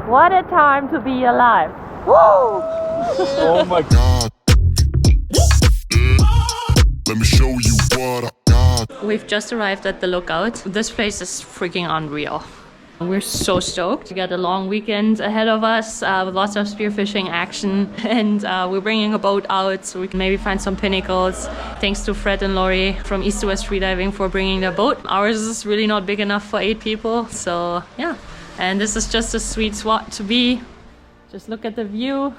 What a time to be alive. Woo! Oh my god. Let me show you what I got. We've just arrived at the lookout. This place is freaking unreal. We're so stoked. We got a long weekend ahead of us with lots of spearfishing action, and we're bringing a boat out so we can maybe find some pinnacles. Thanks to Fred and Lori from East to West Freediving for bringing their boat. Ours is really not big enough for 8 people, so yeah. And this is just a sweet spot to be. Just look at the view.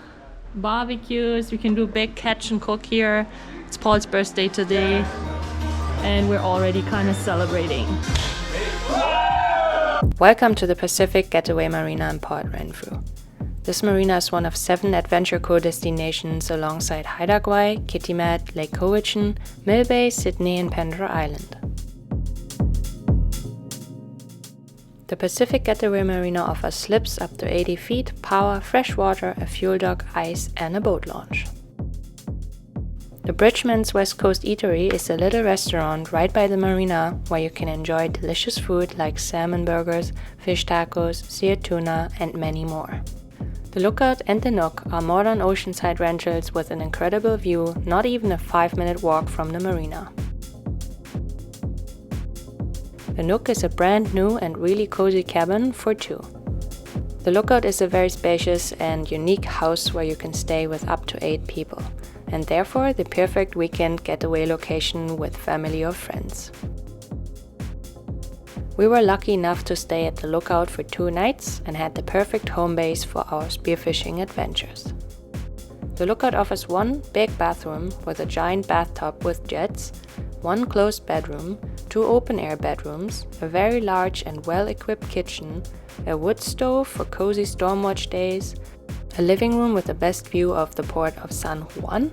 Barbecues, we can do big catch and cook here. It's Paul's birthday today, and we're already kind of celebrating. Welcome to the Pacific Getaway Marina in Port Renfrew. This marina is one of 7 Adventure Co destinations alongside Haida Gwaii, Kitimat, Lake Cowichan, Mill Bay, Sydney and Pandora Island. The Pacific Getaway Marina offers slips up to 80 feet, power, fresh water, a fuel dock, ice and a boat launch. The Bridgman's West Coast Eatery is a little restaurant right by the marina where you can enjoy delicious food like salmon burgers, fish tacos, seared tuna and many more. The Lookout and the Nook are modern oceanside rentals with an incredible view, not even a 5-minute walk from the marina. The Nook is a brand new and really cozy cabin for 2. The Lookout is a very spacious and unique house where you can stay with up to 8 people, and therefore the perfect weekend getaway location with family or friends. We were lucky enough to stay at the Lookout for 2 nights and had the perfect home base for our spearfishing adventures. The Lookout offers 1 big bathroom with a giant bathtub with jets, 1 closed bedroom, 2 open-air bedrooms, a very large and well-equipped kitchen, a wood stove for cozy stormwatch days, a living room with the best view of the port of San Juan,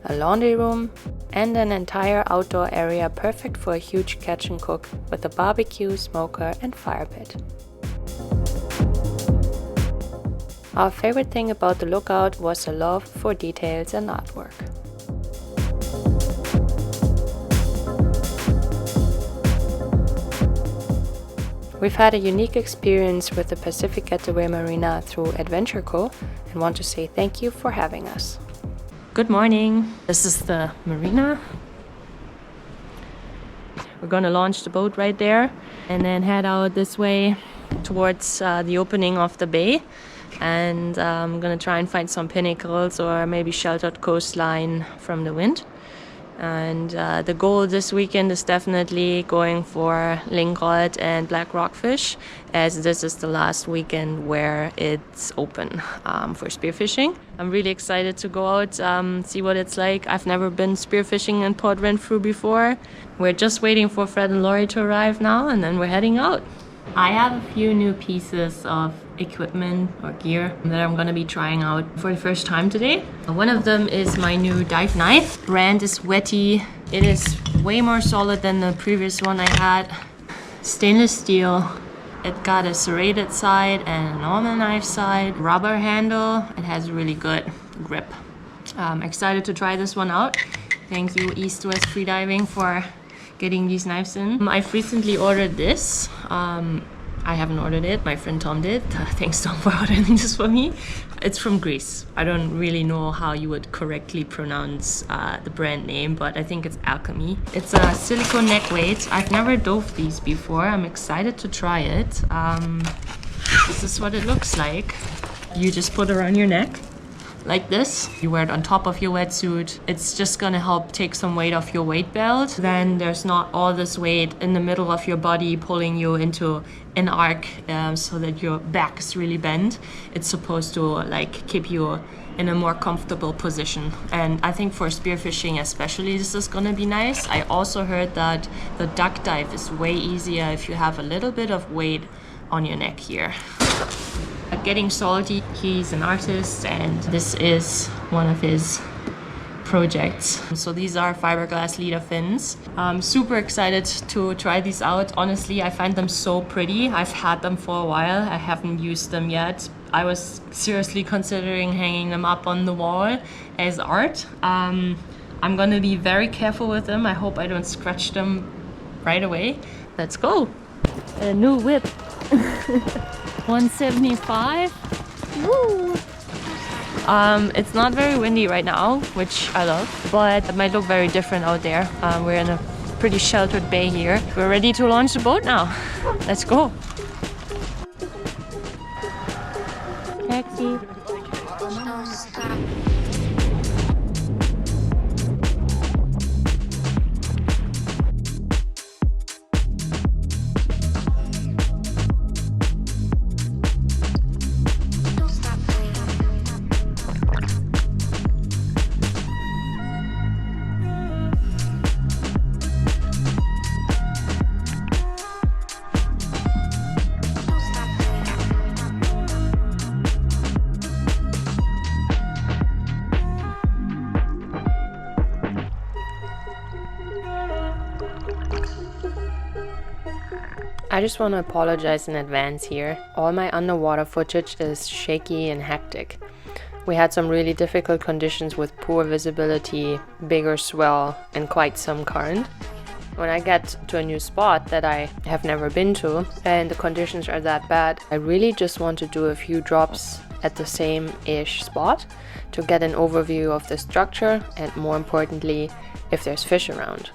a laundry room, and an entire outdoor area perfect for a huge catch and cook with a barbecue, smoker and fire pit. Our favorite thing about the Lookout was a love for details and artwork. We've had a unique experience with the Pacific Getaway Marina through Adventure Co and want to say thank you for having us. Good morning. This is the marina. We're gonna launch the boat right there and then head out this way towards the opening of the bay. And I'm gonna try and find some pinnacles or maybe sheltered coastline from the wind. And the goal this weekend is definitely going for lingcod and black rockfish, as this is the last weekend where it's open for spearfishing. I'm really excited to go out, see what it's like. I've never been spearfishing in Port Renfrew before. We're just waiting for Fred and Lori to arrive now, and then we're heading out. I have a few new pieces of equipment or gear that I'm gonna be trying out for the first time today. One of them is my new dive knife. Brand is Wetty. It is way more solid than the previous one I had. Stainless steel. It got a serrated side and a normal knife side. Rubber handle. It has really good grip. I'm excited to try this one out. Thank you East to West Freediving for getting these knives in. I've recently ordered this. I haven't ordered it, my friend Tom did. Thanks Tom for ordering this for me. It's from Greece. I don't really know how you would correctly pronounce the brand name, but I think it's Alchemy. It's a silicone neck weight. I've never dove these before. I'm excited to try it. This is what it looks like. You just put it around your neck like this. You wear it on top of your wetsuit. It's just gonna help take some weight off your weight belt. Then there's not all this weight in the middle of your body pulling you into an arc so that your back is really bent. It's supposed to like keep you in a more comfortable position. And I think for spearfishing especially, this is gonna be nice. I also heard that the duck dive is way easier if you have a little bit of weight on your neck here. Getting Salty, he's an artist and this is one of his projects. So these are fiberglass leader fins. I'm super excited to try these out. Honestly, I find them so pretty. I've had them for a while. I haven't used them yet. I was seriously considering hanging them up on the wall as art. I'm gonna be very careful with them. I hope I don't scratch them right away. Let's go. A new whip. 175. Woo! It's not very windy right now, which I love, but it might look very different out there. We're in a pretty sheltered bay here. We're ready to launch the boat now. Let's go. Taxi. I just want to apologize in advance here. All my underwater footage is shaky and hectic. We had some really difficult conditions with poor visibility, bigger swell, and quite some current. When I get to a new spot that I have never been to and the conditions are that bad, I really just want to do a few drops at the same-ish spot to get an overview of the structure and, more importantly, if there's fish around.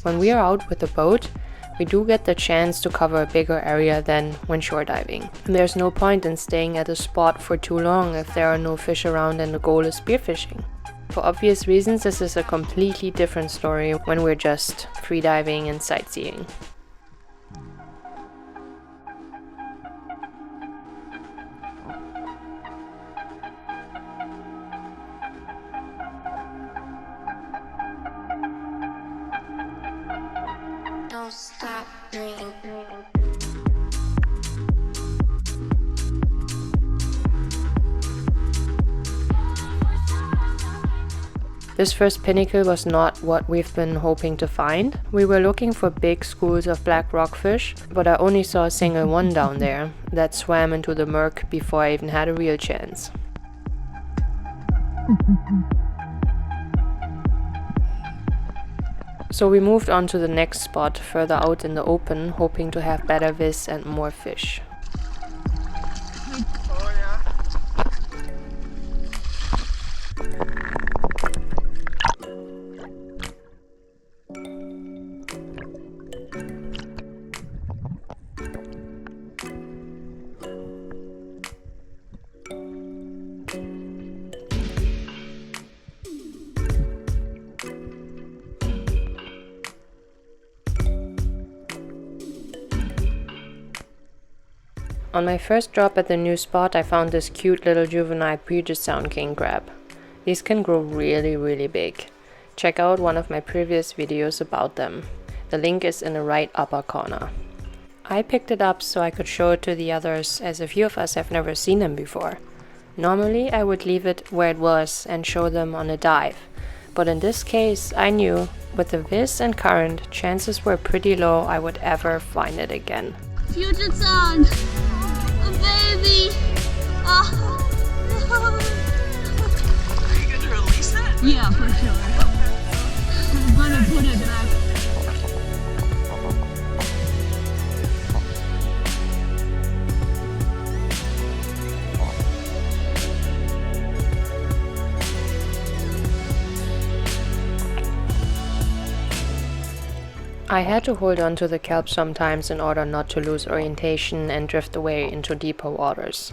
When we are out with the boat, we do get the chance to cover a bigger area than when shore diving. There's no point in staying at a spot for too long if there are no fish around and the goal is spearfishing. For obvious reasons, this is a completely different story when we're just freediving and sightseeing. Don't stop dreaming. This first pinnacle was not what we've been hoping to find. We were looking for big schools of black rockfish, but I only saw a single one down there that swam into the murk before I even had a real chance. So we moved on to the next spot further out in the open, hoping to have better vis and more fish. On my first drop at the new spot, I found this cute little juvenile Puget Sound king crab. These can grow really big. Check out one of my previous videos about them. The link is in the right upper corner. I picked it up so I could show it to the others, as a few of us have never seen them before. Normally I would leave it where it was and show them on a dive, but in this case I knew with the vis and current, chances were pretty low I would ever find it again. Puget Sound! A baby! Oh. Are you going to release it? Yeah, for sure. I'm gonna put it back. I had to hold on to the kelp sometimes in order not to lose orientation and drift away into deeper waters.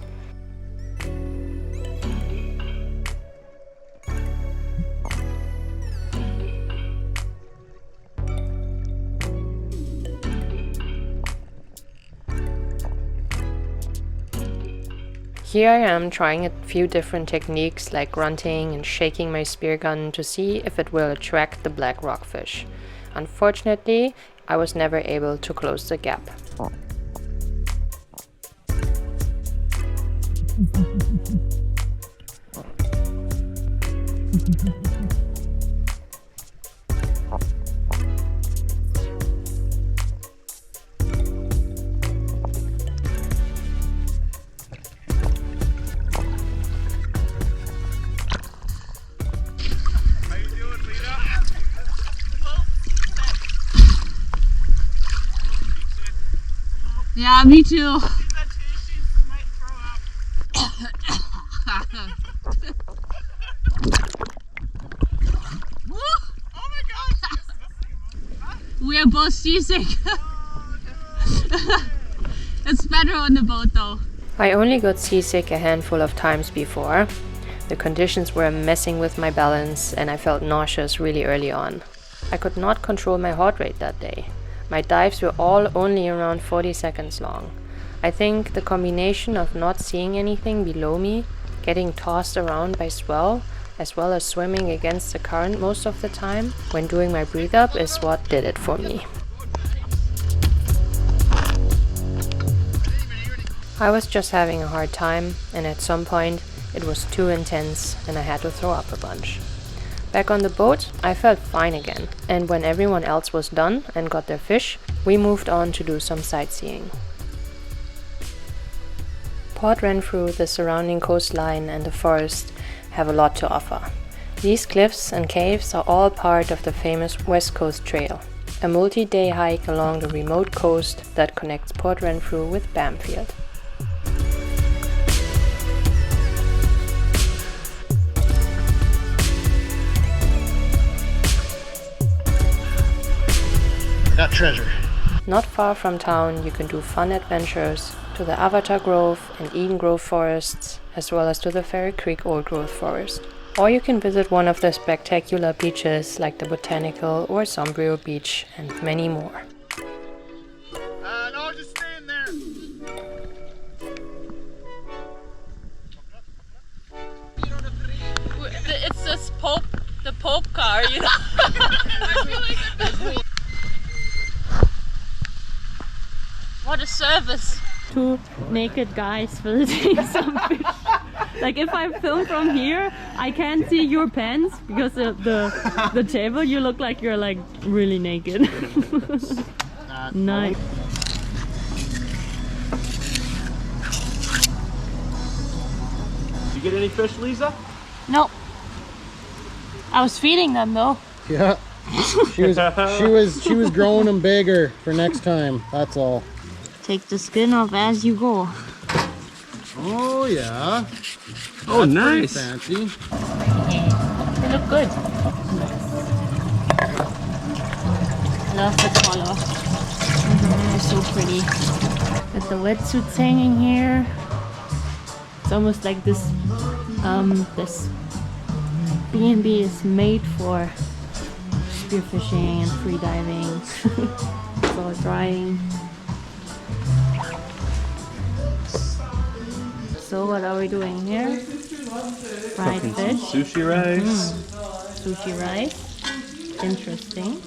Here I am trying a few different techniques like grunting and shaking my spear gun to see if it will attract the black rockfish. Unfortunately, I was never able to close the gap. Yeah, me too. That she might throw up. Oh my gosh! We are both seasick. It's better on the boat though. I only got seasick a handful of times before. The conditions were messing with my balance and I felt nauseous really early on. I could not control my heart rate that day. My dives were all only around 40 seconds long. I think the combination of not seeing anything below me, getting tossed around by swell, as well as swimming against the current most of the time when doing my breathe up is what did it for me. I was just having a hard time, and at some point it was too intense and I had to throw up a bunch. Back on the boat, I felt fine again, and when everyone else was done and got their fish, we moved on to do some sightseeing. Port Renfrew, the surrounding coastline and the forest have a lot to offer. These cliffs and caves are all part of the famous West Coast Trail, a multi-day hike along the remote coast that connects Port Renfrew with Bamfield. Got treasure. Not far from town, you can do fun adventures to the Avatar Grove and Eden Grove forests, as well as to the Ferry Creek Old Growth Forest. Or you can visit one of the spectacular beaches like the Botanical or Sombrio Beach and many more. No, just stay in there. It's just the Pope car, you know. What a service. Two naked guys filleting some fish. Like if I film from here, I can't see your pants because the table, you look like you're like really naked. Nice. Did you get any fish, Lisa? No. I was feeding them though. Yeah. She was growing them bigger for next time. That's all. Take the skin off as you go. Oh yeah. Oh, That's nice. pretty fancy. They look good. Love the color. It's so pretty. With the wetsuits hanging here. It's almost like this this B&B is made for spearfishing and free diving. It's all drying. So what are we doing here? Fried fish. Sushi rice. Sushi rice. Interesting.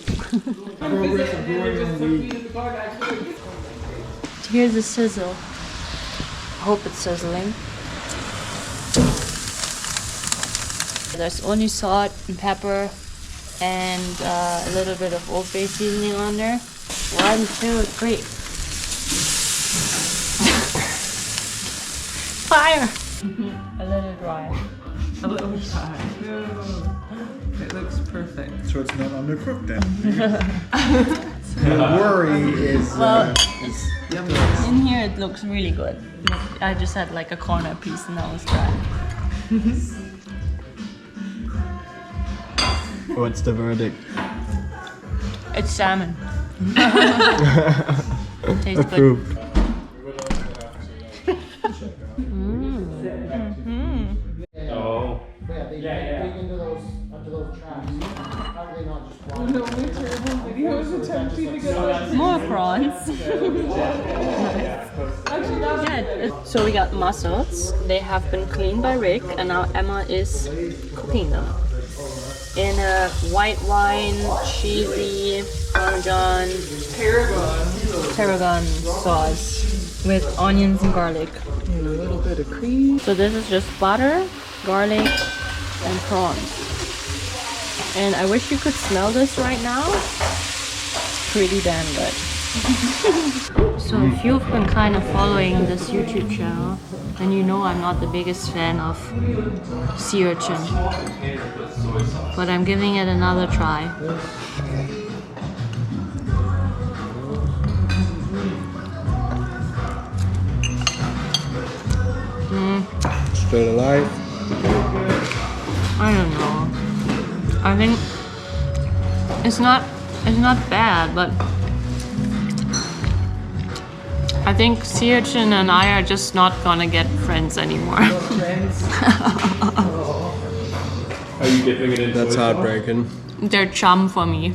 Here's the sizzle. I hope it's sizzling. There's only salt and pepper and a little bit of Old Bay seasoning on there. 1, 2, 3. Fire! A little dry. A little shy. It looks perfect. So it's not undercooked then. The worry is In here it looks really good. I just had like a corner piece and that was dry. What's the verdict? It's salmon. Tastes Approved. good. Oh. Yeah, they dig into those traps. How do they not just fly? More prawns. So we got mussels. They have been cleaned by Rick and now Emma is cooking them. In a white wine, cheesy, Parmesan, tarragon sauce with onions and garlic. And a little bit of cream. So this is just butter, garlic, and prawns. And I wish you could smell this right now. It's pretty damn good. So if you've been kind of following this YouTube channel, then you know I'm not the biggest fan of sea urchin. But I'm giving it another try. Straight alive. I don't know. I think it's not bad, but I think sea urchin and I are just not gonna get friends anymore. Are you dipping it into That's it? heartbreaking. They're chum for me.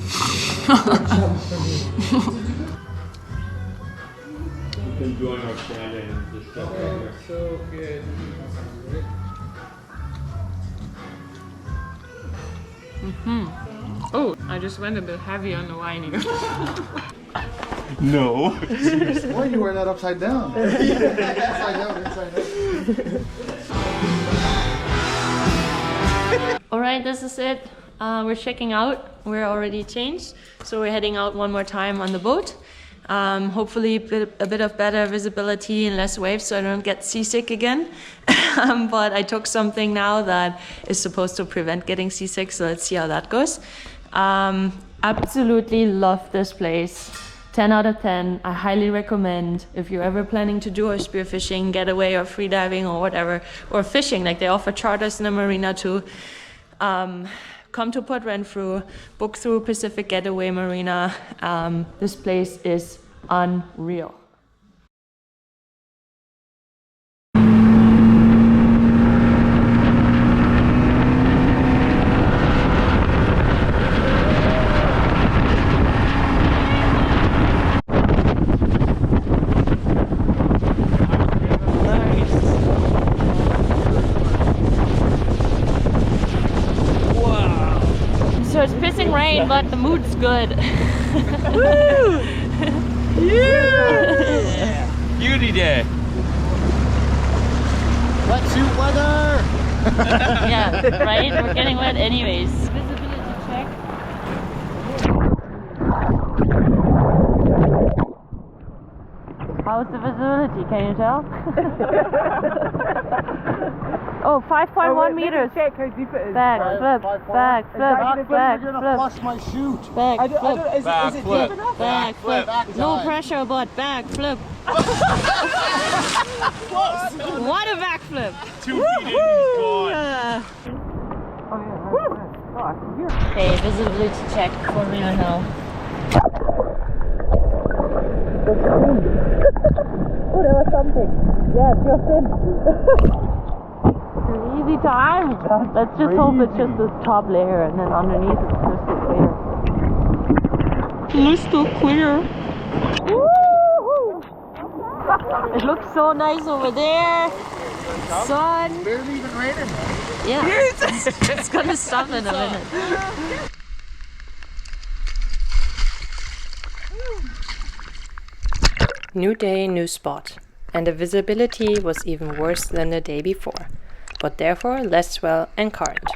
Enjoying our standing and just stuff right here. So good. Oh, I just went a bit heavy on the whining. No. Why are you wearing that upside down? Inside out, inside out. Alright, this is it. We're checking out. We're already changed. So we're heading out one more time on the boat. Hopefully a bit of better visibility and less waves so I don't get seasick again. But I took something now that is supposed to prevent getting seasick, so let's see how that goes. Absolutely love this place. 10 out of 10. I highly recommend if you're ever planning to do a spearfishing getaway or freediving or whatever, or fishing, like they offer charters in the marina too. Come to Port Renfrew, book through Pacific Getaway Marina. This place is unreal. So it's pissing rain, but the mood's good. Woo! Yeah! Beauty day. Wetsuit weather! Yeah, right? We're getting wet anyways. Visibility check. How's the visibility? Can you tell? Oh, 5.1 meters. Check how deep it is. Back, flip, back, flip, back, You're gonna flip, flush my chute. back, I don't, flip, is it deep flip. enough? back, flip. No pressure, but back, flip. What a backflip! 2 feet in, he's gone. Okay, visibility check for real now. Oh, there was something. Yeah, it's your fin. Easy time. Let's just hope it's just the top layer and then underneath it's crystal clear. Woo-hoo! It looks so nice over there. Sun. Barely even raining. Yeah. It's gonna stop in a minute. New day, new spot. And the visibility was even worse than the day before, but therefore less swell and current.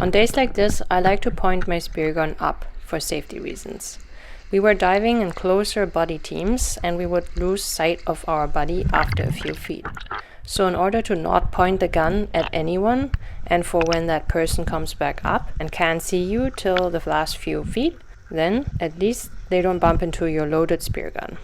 On days like this, I like to point my spear gun up for safety reasons. We were diving in closer buddy teams and we would lose sight of our buddy after a few feet. So in order to not point the gun at anyone, and for when that person comes back up and can't see you till the last few feet, then at least they don't bump into your loaded spear gun.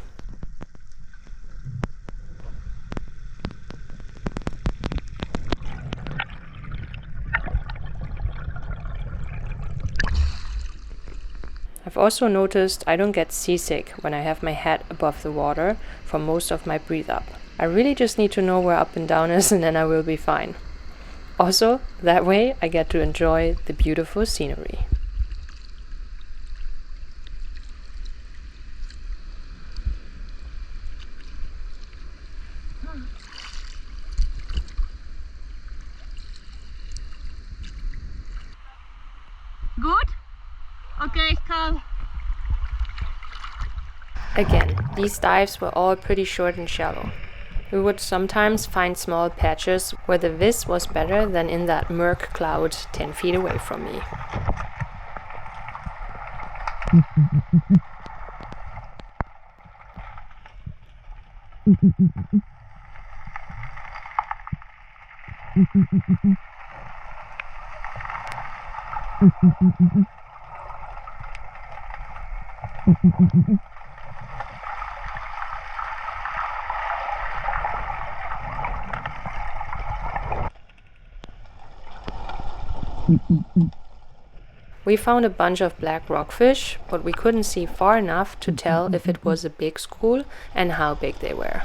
I've also noticed I don't get seasick when I have my head above the water for most of my breathe up. I really just need to know where up and down is and then I will be fine. Also, that way I get to enjoy the beautiful scenery. Good? Okay, come. Again, these dives were all pretty short and shallow. We would sometimes find small patches where the viz was better than in that murk cloud 10 feet away from me. We found a bunch of black rockfish, but we couldn't see far enough to tell if it was a big school and how big they were.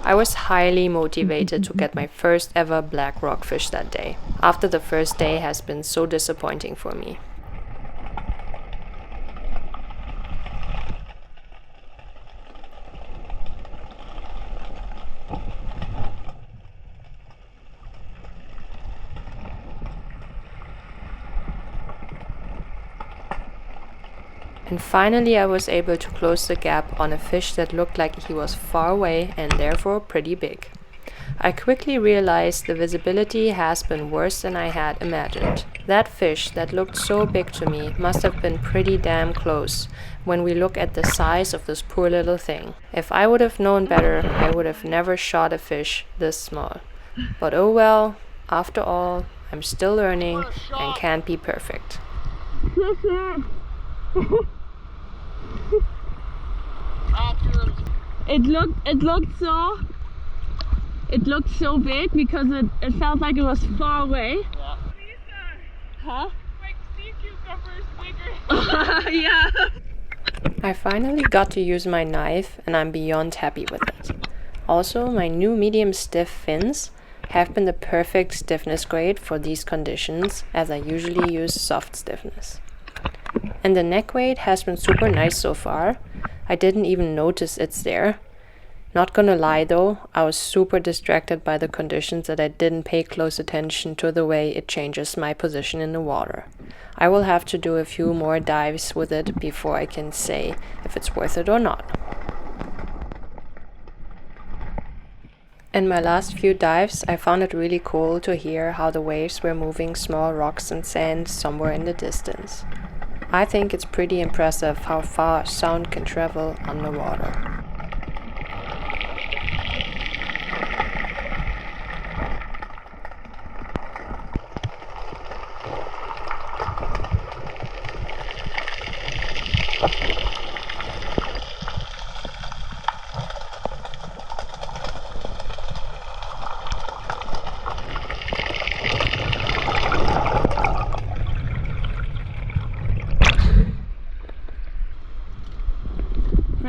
I was highly motivated to get my first ever black rockfish that day, after the first day has been so disappointing for me. And finally I was able to close the gap on a fish that looked like he was far away and therefore pretty big. I quickly realized the visibility has been worse than I had imagined. That fish that looked so big to me must have been pretty damn close when we look at the size of this poor little thing. If I would have known better, I would have never shot a fish this small. But oh well, after all, I'm still learning and can't be perfect. It looked so big because it felt like it was far away. Lisa, Huh? like sea cucumbers bigger. Yeah. I finally got to use my knife and I'm beyond happy with it. Also, my new medium stiff fins have been the perfect stiffness grade for these conditions, as I usually use soft stiffness. And the neck weight has been super nice so far. I didn't even notice it's there. Not gonna lie though, I was super distracted by the conditions that I didn't pay close attention to the way it changes my position in the water. I will have to do a few more dives with it before I can say if it's worth it or not. In my last few dives, I found it really cool to hear how the waves were moving small rocks and sand somewhere in the distance. I think it's pretty impressive how far sound can travel underwater.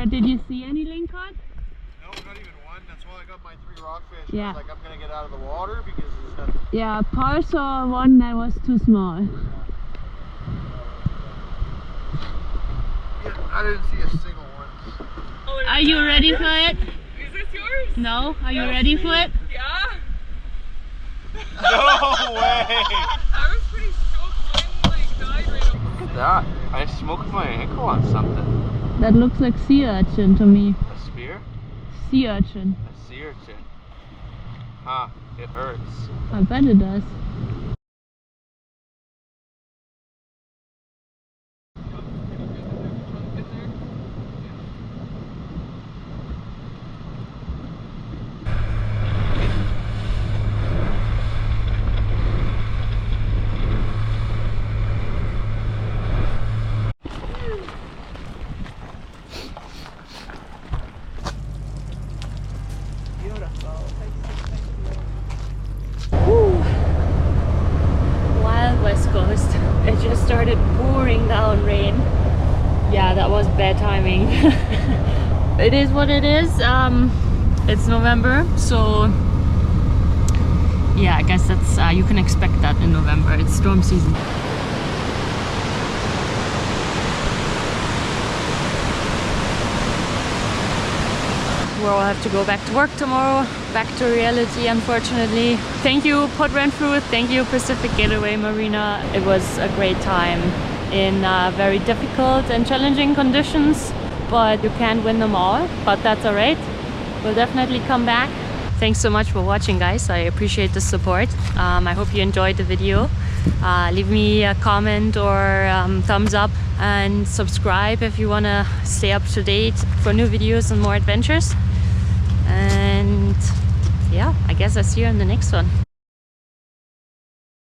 Did you see any lingcod? No, not even one. That's why I got my 3 rockfish. Yeah. I was like, I'm gonna get out of the water because it's not. Yeah, Paul saw one that was too small. Yeah, I didn't see a single one. Are you ready for it? Is this yours? No? Are you ready for it? Yeah. No way! I was pretty stoked when like died right over. Look at that. I smoked my ankle on something. That looks like sea urchin to me. A spear? Sea urchin. A sea urchin. Huh, it hurts. I bet it does. Wild West Coast. It just started pouring down rain. Yeah, that was bad timing. It is what it is. It's November, so yeah, I guess that's you can expect that in November. It's storm season. We'll have to go back to work tomorrow, back to reality unfortunately. Thank you Port Renfrew, thank you Pacific Getaway Marina. It was a great time in very difficult and challenging conditions, but you can't win them all, but that's alright. We'll definitely come back. Thanks so much for watching guys, I appreciate the support. I hope you enjoyed the video. Leave me a comment or thumbs up and subscribe if you want to stay up to date for new videos and more adventures. And yeah, I guess I'll see you in the next one.